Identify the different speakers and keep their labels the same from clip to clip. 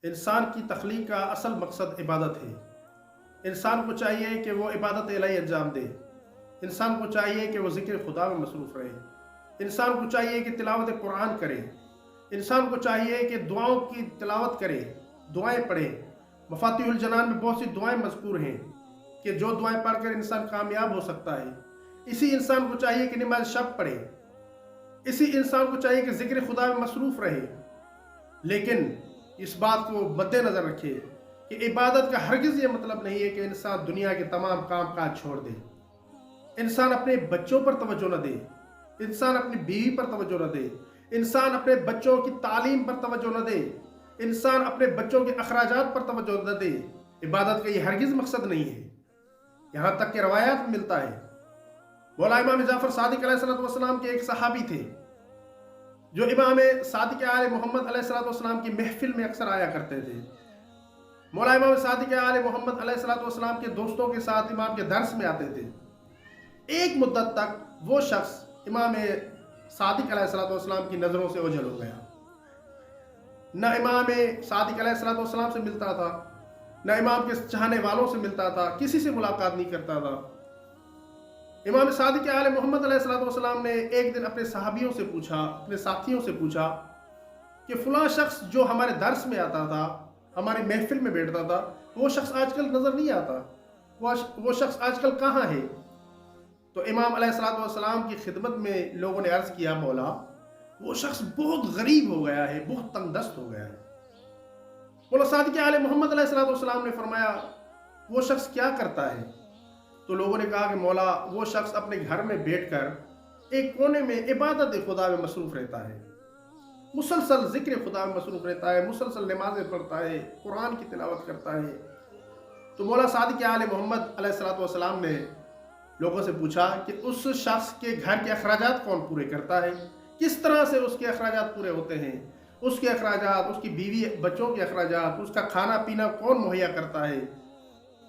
Speaker 1: انسان کی تخلیق کا اصل مقصد عبادت ہے۔ انسان کو چاہیے کہ وہ عبادت الہی انجام دے۔ انسان کو چاہیے کہ وہ ذکر خدا میں مصروف رہے۔ انسان کو چاہیے کہ تلاوت قرآن کرے۔ انسان کو چاہیے کہ دعاؤں کی تلاوت کرے، دعائیں پڑھے۔ مفاتیح الجنان میں بہت سی دعائیں مذکور ہیں کہ جو دعائیں پڑھ کر انسان کامیاب ہو سکتا ہے۔ اسی انسان کو چاہیے کہ نماز شب پڑھے۔ اسی انسان کو چاہیے کہ ذکر خدا میں مصروف رہے، لیکن اس بات کو مد نظر رکھے کہ عبادت کا ہرگز یہ مطلب نہیں ہے کہ انسان دنیا کے تمام کام کاج چھوڑ دے۔ انسان اپنے بچوں پر توجہ نہ دے، انسان اپنی بیوی پر توجہ نہ دے، انسان اپنے بچوں کی تعلیم پر توجہ نہ دے، انسان اپنے بچوں کے اخراجات پر توجہ نہ دے۔ عبادت کا یہ ہرگز مقصد نہیں ہے۔ یہاں تک کہ روایات میں ملتا ہے، مولا امام جعفر صادق علیہ السلام کے ایک صحابی تھے جو امام صادق آل محمد علیہ السلام کی محفل میں اکثر آیا کرتے تھے۔ مولا امام صادق آل محمد علیہ السلام کے دوستوں کے ساتھ امام کے درس میں آتے تھے۔ ایک مدت تک وہ شخص امام صادق علیہ السلام کی نظروں سے اوجھل ہو گیا۔ نہ امام صادق علیہ السلام سے ملتا تھا، نہ امام کے چاہنے والوں سے ملتا تھا، کسی سے ملاقات نہیں کرتا تھا۔ امام صادق آل محمد علیہ السلام نے ایک دن اپنے صحابیوں سے پوچھا، اپنے ساتھیوں سے پوچھا کہ فلاں شخص جو ہمارے درس میں آتا تھا، ہماری محفل میں بیٹھتا تھا، وہ شخص آج کل نظر نہیں آتا، وہ شخص آج کل کہاں ہے؟ تو امام علیہ السلام کی خدمت میں لوگوں نے عرض کیا، مولا وہ شخص بہت غریب ہو گیا ہے، بہت تنگ دست ہو گیا ہے۔ مولا صادق آل محمد علیہ السلام نے فرمایا، وہ شخص کیا کرتا ہے؟ تو لوگوں نے کہا کہ مولا وہ شخص اپنے گھر میں بیٹھ کر ایک کونے میں عبادت خدا میں مصروف رہتا ہے، مسلسل ذکر خدا میں مصروف رہتا ہے، مسلسل نمازیں پڑھتا ہے، قرآن کی تلاوت کرتا ہے۔ تو مولا صادق آل محمد علیہ السلام نے لوگوں سے پوچھا کہ اس شخص کے گھر کے اخراجات کون پورے کرتا ہے؟ کس طرح سے اس کے اخراجات پورے ہوتے ہیں؟ اس کے اخراجات، اس کی بیوی بچوں کے اخراجات، اس کا کھانا پینا کون مہیا کرتا ہے؟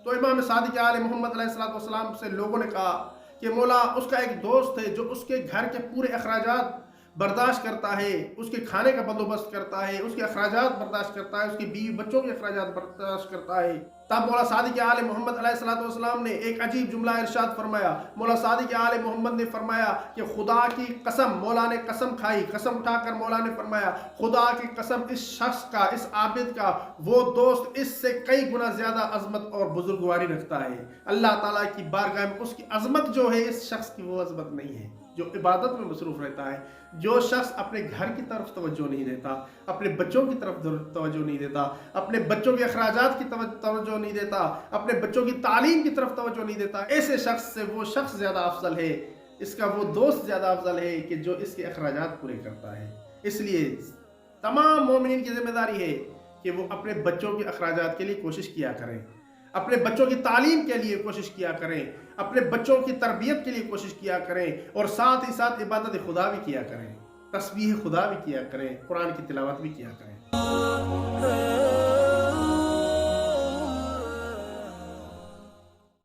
Speaker 1: تو امام صادق آل محمد علیہ السلام سے لوگوں نے کہا کہ مولا اس کا ایک دوست ہے جو اس کے گھر کے پورے اخراجات برداشت کرتا ہے، اس کے کھانے کا بندوبست کرتا ہے، اس کے اخراجات برداشت کرتا ہے، اس کی بیوی بچوں کے اخراجات برداشت کرتا ہے۔ تب مولا صادق آل محمد علیہ السلام نے ایک عجیب جملہ ارشاد فرمایا۔ مولا صادق آل محمد نے فرمایا کہ خدا کی قسم، مولا نے قسم کھائی، قسم اٹھا کر مولا نے فرمایا، خدا کی قسم اس شخص کا، اس عابد کا وہ دوست اس سے کئی گنا زیادہ عظمت اور بزرگواری رکھتا ہے۔ اللہ تعالیٰ کی بارگاہ میں اس کی عظمت جو ہے اس شخص کی وہ عظمت نہیں ہے جو عبادت میں مصروف رہتا ہے۔ جو شخص اپنے گھر کی طرف توجہ نہیں دیتا، اپنے بچوں کی طرف توجہ نہیں دیتا، اپنے بچوں کے اخراجات کی توجہ نہیں دیتا، اپنے بچوں کی تعلیم کی طرف توجہ نہیں دیتا، ایسے شخص سے وہ شخص زیادہ افضل ہے، اس کا وہ دوست زیادہ افضل ہے کہ جو اس کے اخراجات پورے کرتا ہے۔ اس لیے تمام مومنین کی ذمہ داری ہے کہ وہ اپنے بچوں کے اخراجات کے لیے کوشش کیا کریں، اپنے بچوں کی تعلیم کے لیے کوشش کیا کریں، اپنے بچوں کی تربیت کے لیے کوشش کیا کریں، اور ساتھ ہی ساتھ عبادت خدا بھی کیا کریں، تسبیح خدا بھی کیا کریں، قرآن کی تلاوت بھی کیا کریں۔